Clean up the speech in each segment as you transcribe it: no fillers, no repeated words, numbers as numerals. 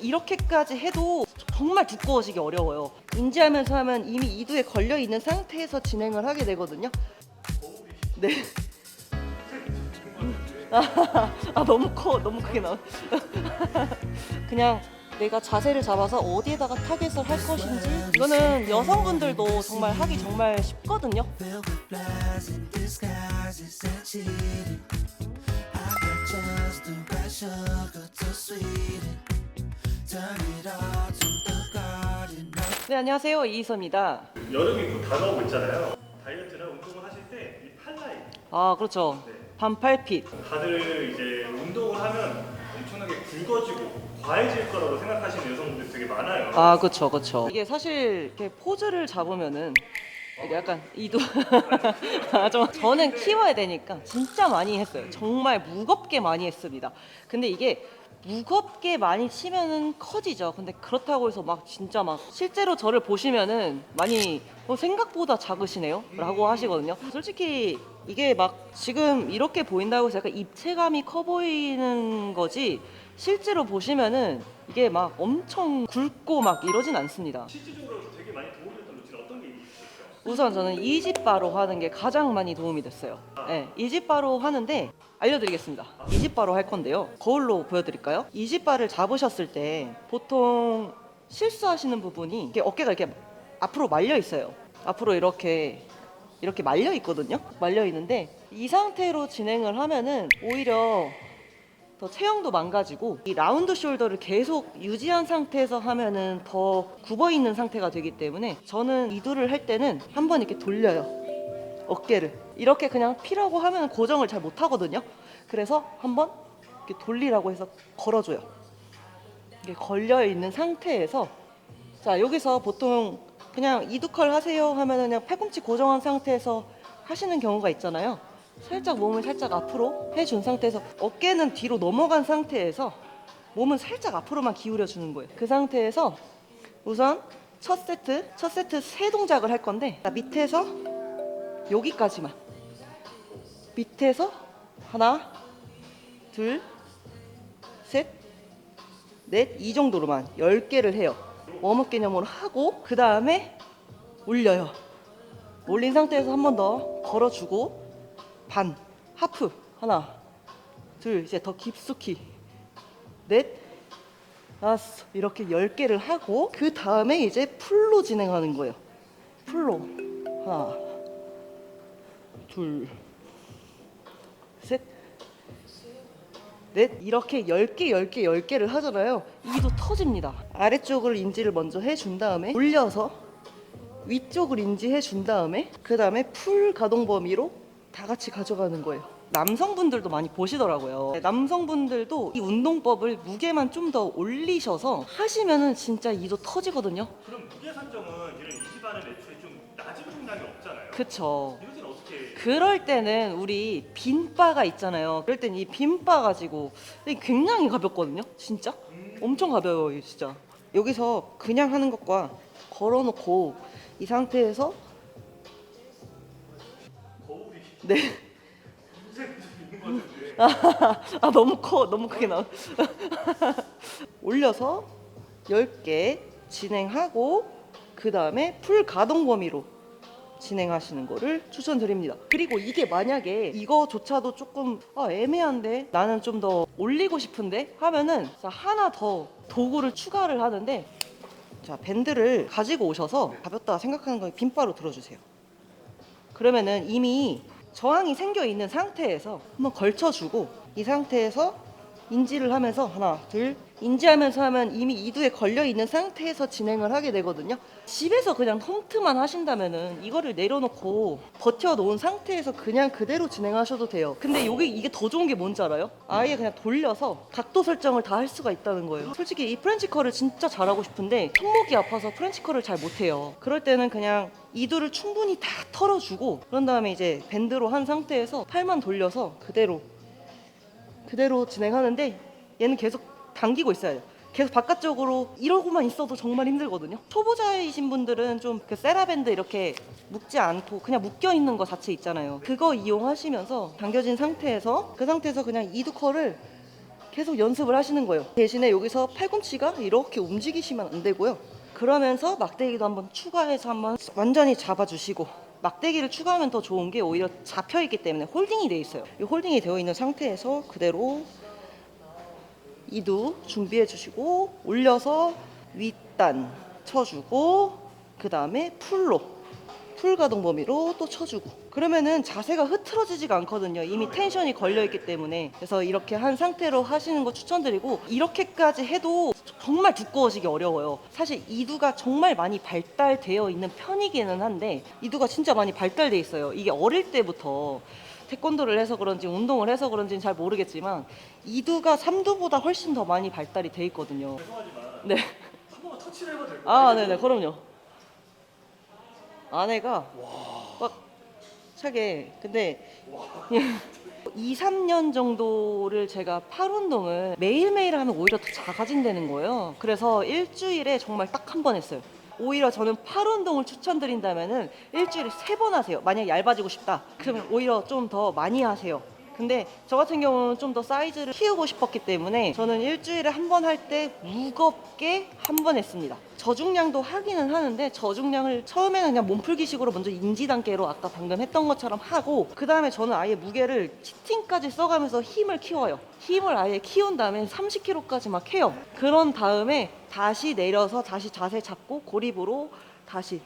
이렇게까지 해도 정말 두꺼워지기 어려워요. 인지하면서 하면 이미 이두에 걸려있는 상태에서 진행을 하게 되거든요. 네. 너무 커. 너무 크게 나와. 그냥 내가 자세를 잡아서 어디에다가 타겟을 할 것인지, 이거는 여성분들도 정말 하기 정말 쉽거든요. 네, 안녕하세요. 이희서입니다. 여름이 곧 다가오고 있잖아요. 다이어트나 운동을 하실 때 이 팔라인, 그렇죠. 네. 반팔핏. 다들 이제 운동을 하면 엄청나게 굵어지고 과해질 거라고 생각하시는 여성분들 되게 많아요. 그렇죠. 이게 사실 이렇게 포즈를 잡으면은 이게 약간 이도 저는 키워야 되니까 진짜 많이 했어요. 정말 무겁게 많이 했습니다. 근데 이게 무겁게 많이 치면은 커지죠. 근데 그렇다고 해서 막 진짜 막 실제로 저를 보시면은 많이 생각보다 작으시네요 라고 하시거든요. 솔직히 이게 막 지금 이렇게 보인다고 해서 약간 입체감이 커 보이는 거지, 실제로 보시면은 이게 막 엄청 굵고 막 이러진 않습니다. 실질적으로 되게 많이 도움이 됐던 루틴 어떤 게 있으실까요? 우선 저는 이집바로 하는 게 가장 많이 도움이 됐어요. 네, 이집바로 하는데 알려드리겠습니다. 이집바로 할 건데요. 거울로 보여드릴까요? 이집바를 잡으셨을 때 보통 실수하시는 부분이 이렇게 어깨가 이렇게 앞으로 말려 있어요. 앞으로 이렇게 말려 있거든요. 말려 있는데 이 상태로 진행을 하면은 오히려 더 체형도 망가지고, 이 라운드 숄더를 계속 유지한 상태에서 하면은 더 굽어 있는 상태가 되기 때문에, 저는 이두를 할 때는 한번 이렇게 돌려요. 어깨를 이렇게 그냥 피라고 하면 고정을 잘 못 하거든요. 그래서 한번 이렇게 돌리라고 해서 걸어줘요. 이게 걸려 있는 상태에서, 자, 여기서 보통 그냥 이두컬 하세요 하면 그냥 팔꿈치 고정한 상태에서 하시는 경우가 있잖아요. 살짝 몸을 살짝 앞으로 해준 상태에서 어깨는 뒤로 넘어간 상태에서 몸은 살짝 앞으로만 기울여 주는 거예요. 그 상태에서 우선 첫 세트 세 동작을 할 건데, 밑에서 여기까지만, 밑에서 하나 둘 셋 넷, 이 정도로만 10개를 해요. 웜업 개념으로 하고, 그 다음에 올려요. 올린 상태에서 한 번 더 걸어주고, 반, 하프, 하나, 둘, 이제 더 깊숙이, 넷, 다섯, 이렇게 10개를 하고, 그 다음에 이제 풀로 진행하는 거예요. 풀로. 하나, 둘, 셋, 넷, 이렇게 10개를 하잖아요. 이도 터집니다. 아래쪽을 인지를 먼저 해준 다음에 올려서 위쪽을 인지해 준 다음에, 그 다음에 풀 가동 범위로 다 같이 가져가는 거예요. 남성분들도 많이 보시더라고요. 남성분들도 이 운동법을 무게만 좀 더 올리셔서 하시면은 진짜 이도 터지거든요. 그럼 무게 산정은 이런 이지바는 애초에 좀 낮은 중량이 없잖아요. 그쵸. 이럴 때는 어떻게? 그럴 때는 우리 빈바가 있잖아요. 그럴 땐 이 빈바 가지고, 이게 굉장히 가볍거든요. 진짜 엄청 가벼워요. 이게 진짜 여기서 그냥 하는 것과 걸어놓고 이 상태에서, 거울이 네. 문제가 좀 있는 것 같은데. 너무 커. 너무 크게 나와. 올려서 10개 진행하고, 그 다음에 풀 가동 범위로 진행하시는 거를 추천드립니다. 그리고 이게 만약에 이거조차도 조금 애매한데 나는 좀 더 올리고 싶은데 하면은, 자, 하나 더 도구를 추가를 하는데, 자, 밴드를 가지고 오셔서 가볍다 생각하는 거 빈바로 들어주세요. 그러면은 이미 저항이 생겨 있는 상태에서 한번 걸쳐주고, 이 상태에서 인지를 하면서 하나 둘 인지하면서 하면 이미 이두에 걸려 있는 상태에서 진행을 하게 되거든요. 집에서 그냥 홈트만 하신다면은 이거를 내려놓고 버텨 놓은 상태에서 그냥 그대로 진행하셔도 돼요. 근데 이게 더 좋은 게 뭔지 알아요? 아예 그냥 돌려서 각도 설정을 다 할 수가 있다는 거예요. 솔직히 이 프렌치 컬을 진짜 잘하고 싶은데 손목이 아파서 프렌치 컬을 잘 못해요. 그럴 때는 그냥 이두를 충분히 다 털어주고, 그런 다음에 이제 밴드로 한 상태에서 팔만 돌려서 그대로 진행하는데, 얘는 계속 당기고 있어야 돼요. 계속 바깥쪽으로 이러고만 있어도 정말 힘들거든요. 초보자이신 분들은 좀 그 세라밴드 이렇게 묶지 않고 그냥 묶여 있는 거 자체 있잖아요. 그거 이용하시면서 당겨진 상태에서, 그 상태에서 그냥 이두컬을 계속 연습을 하시는 거예요. 대신에 여기서 팔꿈치가 이렇게 움직이시면 안 되고요. 그러면서 막대기도 한번 추가해서 한번 완전히 잡아주시고, 막대기를 추가하면 더 좋은 게 오히려 잡혀있기 때문에 홀딩이 되어 있어요. 이 홀딩이 되어 있는 상태에서 그대로 이두 준비해 주시고 올려서 윗단 쳐주고, 그 다음에 풀 가동 범위로 또 쳐주고, 그러면은 자세가 흐트러지지가 않거든요. 이미 텐션이 걸려있기 때문에. 그래서 이렇게 한 상태로 하시는 거 추천드리고, 이렇게까지 해도 정말 두꺼워지기 어려워요. 사실 이두가 정말 많이 발달되어 있는 편이기는 한데, 이두가 진짜 많이 발달돼 있어요. 이게 어릴 때부터 태권도를 해서 그런지 운동을 해서 그런지는 잘 모르겠지만 이두가 삼두보다 훨씬 더 많이 발달이 돼 있거든요. 죄송하지만 네. 한 번만 터치를 해봐도 될까요? 아, 네네, 그럼요. 아내가 막 차게, 근데 2, 3년 정도를 제가 팔 운동을 매일매일 하면 오히려 더 작아진다는 거예요. 그래서 일주일에 정말 딱 한 번 했어요. 오히려 저는 팔 운동을 추천드린다면은 일주일에 3번 하세요. 만약 얇아지고 싶다, 그러면 오히려 좀 더 많이 하세요. 근데 저 같은 경우는 좀 더 사이즈를 키우고 싶었기 때문에 저는 일주일에 한 번 할 때 무겁게 한 번 했습니다. 저중량도 하기는 하는데, 저중량을 처음에는 그냥 몸풀기식으로 먼저 인지 단계로 아까 방금 했던 것처럼 하고, 그 다음에 저는 아예 무게를 치팅까지 써가면서 힘을 키워요. 힘을 아예 키운 다음에 30kg까지 막 해요. 그런 다음에 다시 내려서 다시 자세 잡고 고립으로 다시.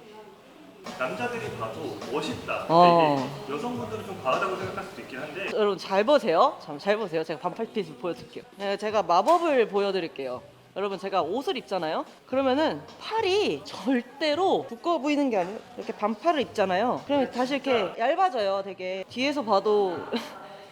남자들이 봐도 멋있다. 어. 이게 여성분들은 좀 과하다고 생각할 수도 있긴 한데 여러분 잘 보세요. 잘 보세요. 제가 반팔핏을 보여드릴게요. 네, 제가 마법을 보여드릴게요. 여러분, 제가 옷을 입잖아요. 그러면은 팔이 절대로 두꺼워 보이는 게 아니고 이렇게 반팔을 입잖아요. 그러면 다시 이렇게 얇아져요. 되게 뒤에서 봐도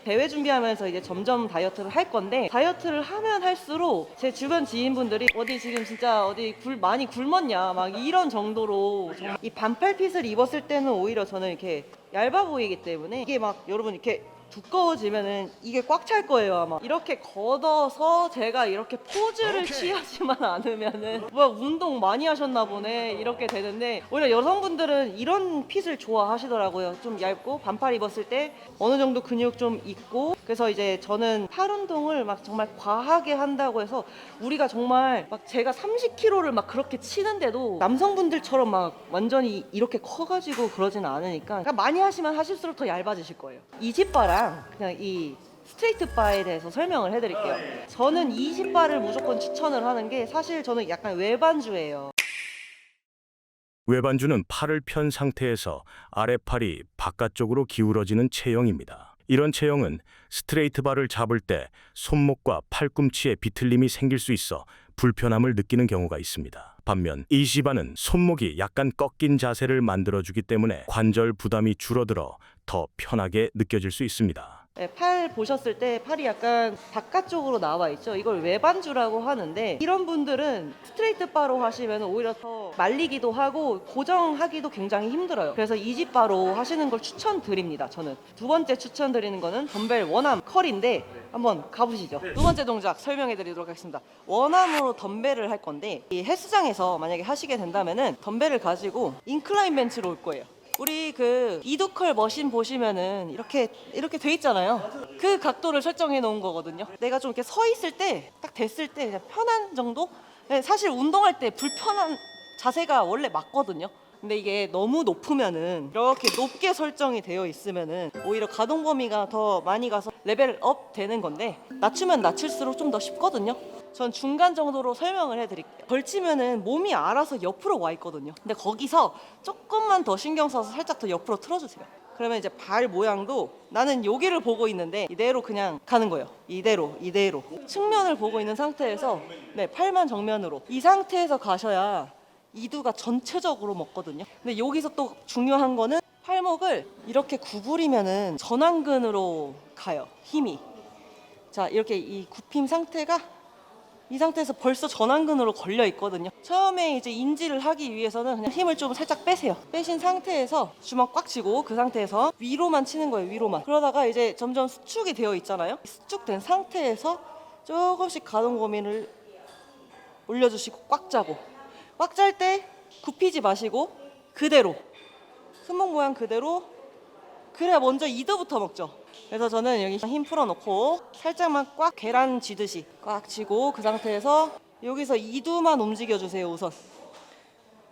대회 준비하면서 이제 점점 다이어트를 할 건데, 다이어트를 하면 할수록 제 주변 지인분들이 어디 지금 진짜 어디 많이 굶었냐 막 이런 정도로, 정말 이 반팔핏을 입었을 때는 오히려 저는 이렇게 얇아 보이기 때문에, 이게 막 여러분 이렇게 두꺼워지면은 이게 꽉 찰 거예요 아마. 이렇게 걷어서 제가 이렇게 포즈를 취하지만 않으면은 뭐야, 운동 많이 하셨나 보네 이렇게 되는데, 오히려 여성분들은 이런 핏을 좋아하시더라고요. 좀 얇고 반팔 입었을 때 어느 정도 근육 좀 있고. 그래서 이제 저는 팔 운동을 막 정말 과하게 한다고 해서, 우리가 정말 막 제가 30kg를 막 그렇게 치는데도 남성분들처럼 막 완전히 이렇게 커가지고 그러지는 않으니까, 그러니까 많이 하시면 하실수록 더 얇아지실 거예요. 이지바랑 그냥 이 스트레이트 바에 대해서 설명을 해드릴게요. 저는 이지바를 무조건 추천을 하는 게, 사실 저는 약간 외반주예요. 외반주는 팔을 편 상태에서 아랫팔이 바깥쪽으로 기울어지는 체형입니다. 이런 체형은 스트레이트 바를 잡을 때 손목과 팔꿈치에 비틀림이 생길 수 있어 불편함을 느끼는 경우가 있습니다. 반면 이지바는 손목이 약간 꺾인 자세를 만들어주기 때문에 관절 부담이 줄어들어 더 편하게 느껴질 수 있습니다. 네, 팔 보셨을 때 팔이 약간 바깥쪽으로 나와 있죠. 이걸 외반주라고 하는데, 이런 분들은 스트레이트 바로 하시면 오히려 더 말리기도 하고 고정하기도 굉장히 힘들어요. 그래서 이지 바로 하시는 걸 추천드립니다. 저는 두 번째 추천드리는 거는 덤벨 원암 컬인데, 한번 가보시죠. 두 번째 동작 설명해 드리도록 하겠습니다. 원암으로 덤벨을 할 건데, 이 헬스장에서 만약에 하시게 된다면은 덤벨을 가지고 인클라인 벤치로 올 거예요. 우리 그 이두컬 머신 보시면은 이렇게 돼 있잖아요. 그 각도를 설정해 놓은 거거든요. 내가 좀 이렇게 서 있을 때, 딱 됐을 때 그냥 편한 정도? 네, 사실 운동할 때 불편한 자세가 원래 맞거든요. 근데 이게 너무 높으면은, 이렇게 높게 설정이 되어 있으면은 오히려 가동 범위가 더 많이 가서 레벨업 되는 건데, 낮추면 낮출수록 좀 더 쉽거든요. 전 중간 정도로 설명을 해드릴게요. 걸치면은 몸이 알아서 옆으로 와 있거든요. 근데 거기서 조금만 더 신경 써서 살짝 더 옆으로 틀어주세요. 그러면 이제 발 모양도, 나는 여기를 보고 있는데 이대로 그냥 가는 거예요. 이대로 측면을 보고 있는 상태에서, 네, 팔만 정면으로, 이 상태에서 가셔야 이두가 전체적으로 먹거든요. 근데 여기서 또 중요한 거는 팔목을 이렇게 구부리면은 전완근으로 가요, 힘이. 자, 이렇게 이 굽힘 상태가, 이 상태에서 벌써 전완근으로 걸려 있거든요. 처음에 이제 인지를 하기 위해서는 그냥 힘을 좀 살짝 빼세요. 빼신 상태에서 주먹 꽉 쥐고, 그 상태에서 위로만 치는 거예요, 위로만. 그러다가 이제 점점 수축이 되어 있잖아요. 수축된 상태에서 조금씩 가동 범위를 올려주시고 꽉 짜고, 꽉 짤 때 굽히지 마시고 그대로 손목 모양 그대로 그래야 먼저 이두부터 먹죠. 그래서 저는 여기 힘 풀어놓고 살짝만 꽉 계란 쥐듯이 꽉 쥐고 그 상태에서 여기서 이두만 움직여주세요. 우선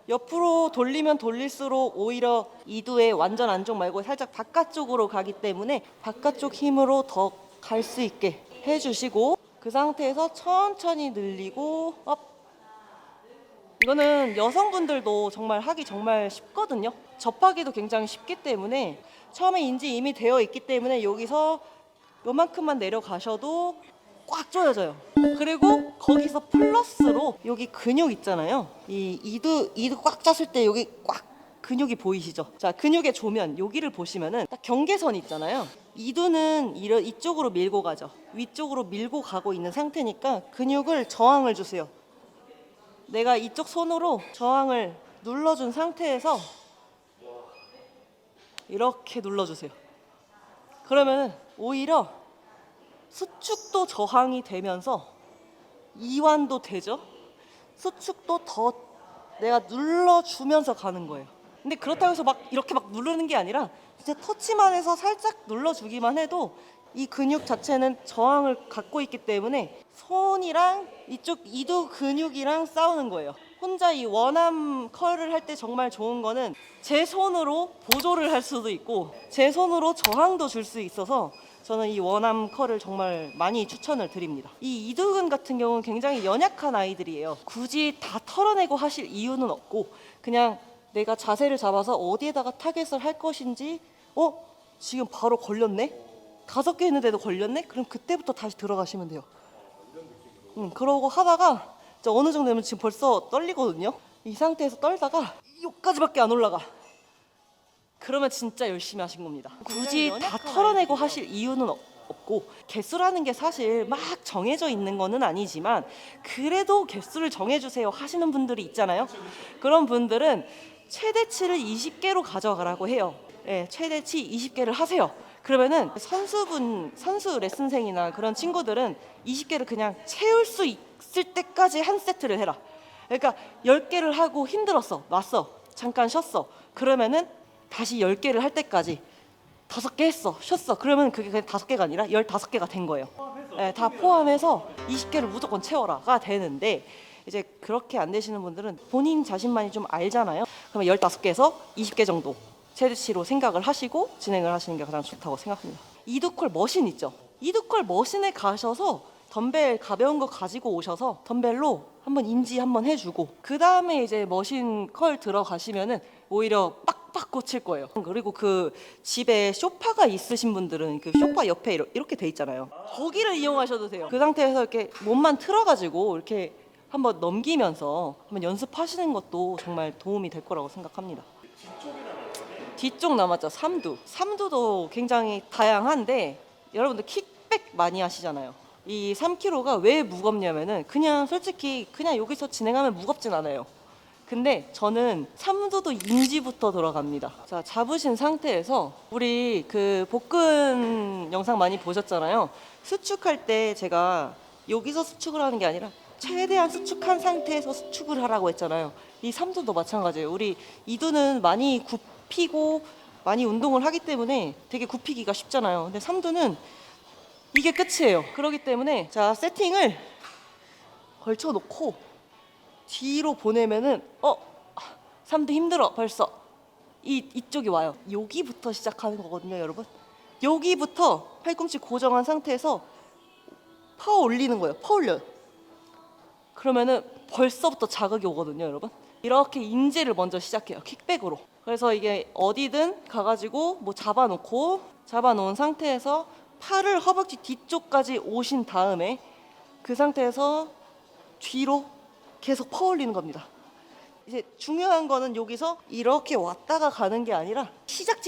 옆으로 돌리면 돌릴수록 오히려 이두의 완전 안쪽 말고 살짝 바깥쪽으로 가기 때문에 바깥쪽 힘으로 더 갈 수 있게 해주시고 그 상태에서 천천히 늘리고 업. 이거는 여성분들도 정말 하기 정말 쉽거든요. 접하기도 굉장히 쉽기 때문에 처음에 인지 이미 되어 있기 때문에 여기서 요만큼만 내려가셔도 꽉 조여져요. 그리고 거기서 플러스로 여기 근육 있잖아요. 이 이두 꽉 짰을 때 여기 꽉 근육이 보이시죠? 자, 근육의 조면 여기를 보시면은 딱 경계선 있잖아요. 이두는 이쪽으로 밀고 가죠. 위쪽으로 밀고 가고 있는 상태니까 근육을 저항을 주세요. 내가 이쪽 손으로 저항을 눌러준 상태에서 이렇게 눌러주세요. 그러면은 오히려 수축도 저항이 되면서 이완도 되죠. 수축도 더 내가 눌러주면서 가는 거예요. 근데 그렇다고 해서 막 이렇게 막 누르는 게 아니라 진짜 터치만 해서 살짝 눌러주기만 해도 이 근육 자체는 저항을 갖고 있기 때문에 손이랑 이쪽 이두 근육이랑 싸우는 거예요. 혼자 이 원암 컬을 할 때 정말 좋은 거는 제 손으로 보조를 할 수도 있고 제 손으로 저항도 줄 수 있어서 저는 이 원암 컬을 정말 많이 추천을 드립니다. 이 이두근 같은 경우는 굉장히 연약한 아이들이에요. 굳이 다 털어내고 하실 이유는 없고 그냥 내가 자세를 잡아서 어디에다가 타겟을 할 것인지 지금 바로 걸렸네? 5개 했는데도 걸렸네? 그럼 그때부터 다시 들어가시면 돼요. 그러고 하다가 어느 정도 되면 지금 벌써 떨리거든요. 이 상태에서 떨다가 여기까지밖에 안 올라가. 그러면 진짜 열심히 하신 겁니다. 굳이 다 털어내고 하실 이유는 없고 개수라는 게 사실 막 정해져 있는 거는 아니지만 그래도 개수를 정해주세요 하시는 분들이 있잖아요. 그런 분들은 최대치를 20개로 가져가라고 해요. 네, 최대치 20개를 하세요. 그러면은 선수 레슨생이나 그런 친구들은 20개를 그냥 채울 수 있을 때까지 한 세트를 해라. 그러니까 10개를 하고 힘들었어, 놨어, 잠깐 쉬었어. 그러면은 다시 10개를 할 때까지 5개 했어, 쉬었어. 그러면 그게 그냥 5개가 아니라 15개가 된 거예요. 네, 다 포함해서 20개를 무조건 채워라가 되는데 이제 그렇게 안 되시는 분들은 본인 자신만이 좀 알잖아요. 그러면 15개에서 20개 정도 최대치로 생각을 하시고 진행을 하시는 게 가장 좋다고 생각합니다. 이두컬 머신 있죠? 이두컬 머신에 가셔서 덤벨 가벼운 거 가지고 오셔서 덤벨로 한번 인지 한번 해주고 그 다음에 이제 머신 컬 들어가시면은 오히려 빡빡 꽂힐 거예요. 그리고 그 집에 소파가 있으신 분들은 그 소파 옆에 이렇게 돼 있잖아요. 거기를 이용하셔도 돼요. 그 상태에서 이렇게 몸만 틀어가지고 이렇게 한번 넘기면서 한번 연습하시는 것도 정말 도움이 될 거라고 생각합니다. 뒤쪽 남았죠. 삼두도 굉장히 다양한데 여러분들 킥백 많이 하시잖아요. 이 3kg가 왜 무겁냐면은 그냥 솔직히 그냥 여기서 진행하면 무겁진 않아요. 근데 저는 삼두도 인지부터 들어갑니다. 자, 잡으신 상태에서 우리 그 복근 영상 많이 보셨잖아요. 수축할 때 제가 여기서 수축을 하는 게 아니라 최대한 수축한 상태에서 수축을 하라고 했잖아요. 이 삼두도 마찬가지예요. 우리 이두는 많이 굽히고 많이 운동을 하기 때문에 되게 굽히기가 쉽잖아요. 근데 삼두는 이게 끝이에요. 그렇기 때문에 자, 세팅을 걸쳐놓고 뒤로 보내면은 삼두 힘들어 벌써 이쪽이 와요. 여기부터 시작하는 거거든요, 여러분. 여기부터 팔꿈치 고정한 상태에서 퍼 올리는 거예요. 퍼 올려요. 그러면은 벌써부터 자극이 오거든요, 여러분. 이렇게 인지를 먼저 시작해요, 킥백으로. 그래서 이게 어디든 가가지고 뭐 잡아놓은 상태에서 팔을 허벅지 뒤쪽까지 오신 다음에 그 상태에서 뒤로 계속 퍼 올리는 겁니다. 이제 중요한 거는 여기서 이렇게 왔다가 가는 게 아니라 시작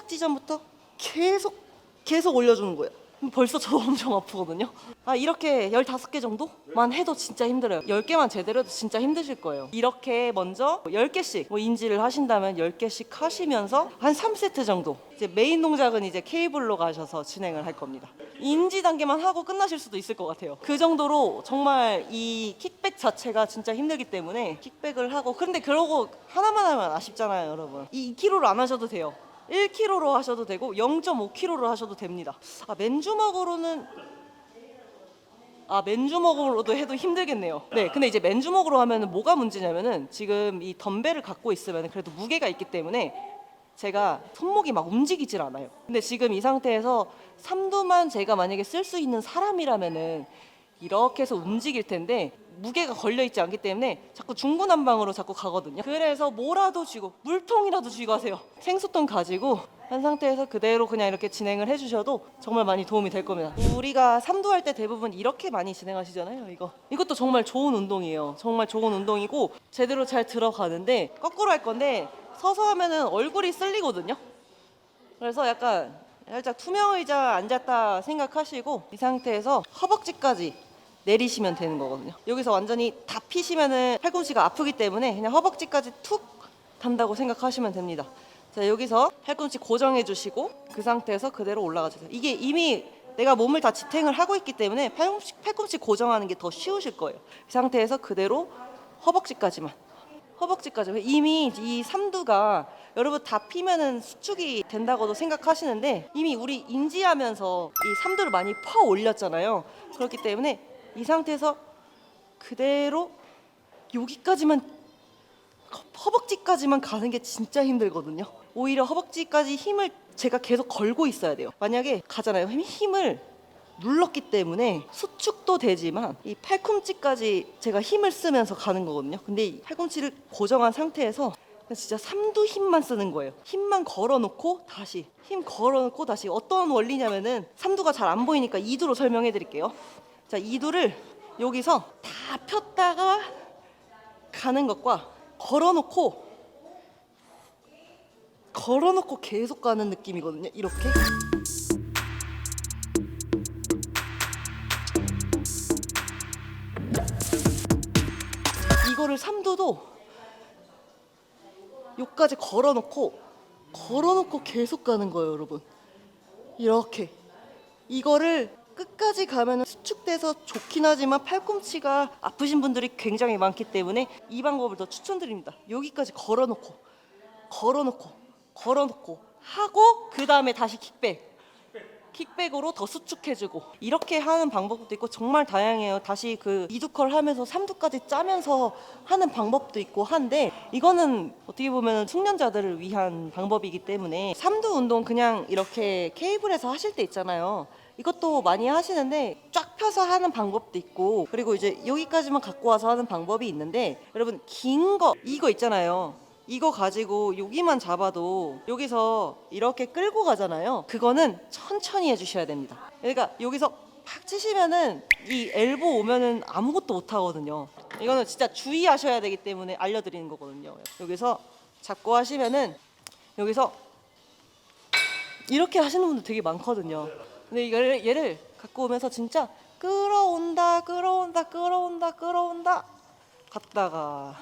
지점부터 계속 올려주는 거예요. 벌써 저 엄청 아프거든요. 이렇게 15개 정도만 해도 진짜 힘들어요. 10개만 제대로 해도 진짜 힘드실 거예요. 이렇게 먼저 10개씩 뭐 인지를 하신다면 10개씩 하시면서 한 3세트 정도. 이제 메인 동작은 이제 케이블로 가셔서 진행을 할 겁니다. 인지 단계만 하고 끝나실 수도 있을 것 같아요. 그 정도로 정말 이 킥백 자체가 진짜 힘들기 때문에 킥백을 하고, 근데 그러고 하나만 하면 아쉽잖아요, 여러분. 이 2kg로 안 하셔도 돼요. 1kg로 하셔도 되고 0.5kg로 하셔도 됩니다. 맨주먹으로도 해도 힘들겠네요. 네, 근데 이제 맨주먹으로 하면은 뭐가 문제냐면은 지금 이 덤벨을 갖고 있으면 그래도 무게가 있기 때문에 제가 손목이 막 움직이질 않아요. 근데 지금 이 상태에서 삼두만 제가 만약에 쓸 수 있는 사람이라면은 이렇게 해서 움직일 텐데 무게가 걸려 있지 않기 때문에 자꾸 중구난방으로 자꾸 가거든요. 그래서 뭐라도 쥐고 물통이라도 쥐고 하세요. 생수통 가지고 한 상태에서 그대로 그냥 이렇게 진행을 해주셔도 정말 많이 도움이 될 겁니다. 우리가 삼두할 때 대부분 이렇게 많이 진행하시잖아요. 이것도 정말 좋은 운동이에요. 정말 좋은 운동이고 제대로 잘 들어가는데 거꾸로 할 건데 서서 하면은 얼굴이 쓸리거든요. 그래서 약간 살짝 투명 의자 앉았다 생각하시고 이 상태에서 허벅지까지 내리시면 되는 거거든요. 여기서 완전히 다 피시면은 팔꿈치가 아프기 때문에 그냥 허벅지까지 툭 단다고 생각하시면 됩니다. 자, 여기서 팔꿈치 고정해 주시고 그 상태에서 그대로 올라가 주세요. 이게 이미 내가 몸을 다 지탱을 하고 있기 때문에 팔꿈치 고정하는 게 더 쉬우실 거예요. 이 상태에서 그대로 허벅지까지만 이미 이 삼두가 여러분 다 피면은 수축이 된다고도 생각하시는데 이미 우리 인지하면서 이 삼두를 많이 퍼 올렸잖아요. 그렇기 때문에 이 상태에서 그대로 여기까지만 허벅지까지만 가는 게 진짜 힘들거든요. 오히려 허벅지까지 힘을 제가 계속 걸고 있어야 돼요. 만약에 가잖아요. 힘을 눌렀기 때문에 수축도 되지만 이 팔꿈치까지 제가 힘을 쓰면서 가는 거거든요. 근데 이 팔꿈치를 고정한 상태에서 진짜 삼두 힘만 쓰는 거예요. 힘만 걸어놓고 다시 힘 걸어놓고 다시. 어떤 원리냐면은 삼두가 잘 안 보이니까 이두로 설명해 드릴게요. 자, 이두를 여기서 다 폈다가 가는 것과 걸어놓고 계속 가는 느낌이거든요. 이렇게. 이거를 삼두도 여기까지 걸어놓고 계속 가는 거예요, 여러분. 이렇게. 이거를 끝까지 가면 수축돼서 좋긴 하지만 팔꿈치가 아프신 분들이 굉장히 많기 때문에 이 방법을 더 추천드립니다. 여기까지 걸어놓고 하고 그 다음에 다시 킥백으로 더 수축해주고 이렇게 하는 방법도 있고 정말 다양해요. 다시 그 이두컬 하면서 삼두까지 짜면서 하는 방법도 있고 한데 이거는 어떻게 보면 숙련자들을 위한 방법이기 때문에 삼두 운동 그냥 이렇게 케이블에서 하실 때 있잖아요. 이것도 많이 하시는데 쫙 펴서 하는 방법도 있고 그리고 이제 여기까지만 갖고 와서 하는 방법이 있는데 여러분 긴 거 이거 있잖아요. 이거 가지고 여기만 잡아도 여기서 이렇게 끌고 가잖아요. 그거는 천천히 해주셔야 됩니다. 그러니까 여기서 팍 치시면은 이 엘보 오면은 아무것도 못 하거든요. 이거는 진짜 주의하셔야 되기 때문에 알려드리는 거거든요. 여기서 잡고 하시면은 여기서 이렇게 하시는 분들 되게 많거든요. 근데 이걸 얘를 갖고 오면서 진짜 끌어온다 갔다가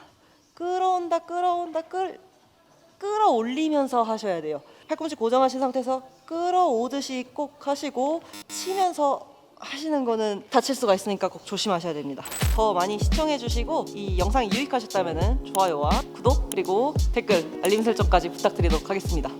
끌어올리면서 하셔야 돼요. 팔꿈치 고정하신 상태에서 끌어오듯이 꼭 하시고 치면서 하시는 거는 다칠 수가 있으니까 꼭 조심하셔야 됩니다. 더 많이 시청해 주시고 이 영상이 유익하셨다면 좋아요와 구독 그리고 댓글 알림 설정까지 부탁드리도록 하겠습니다.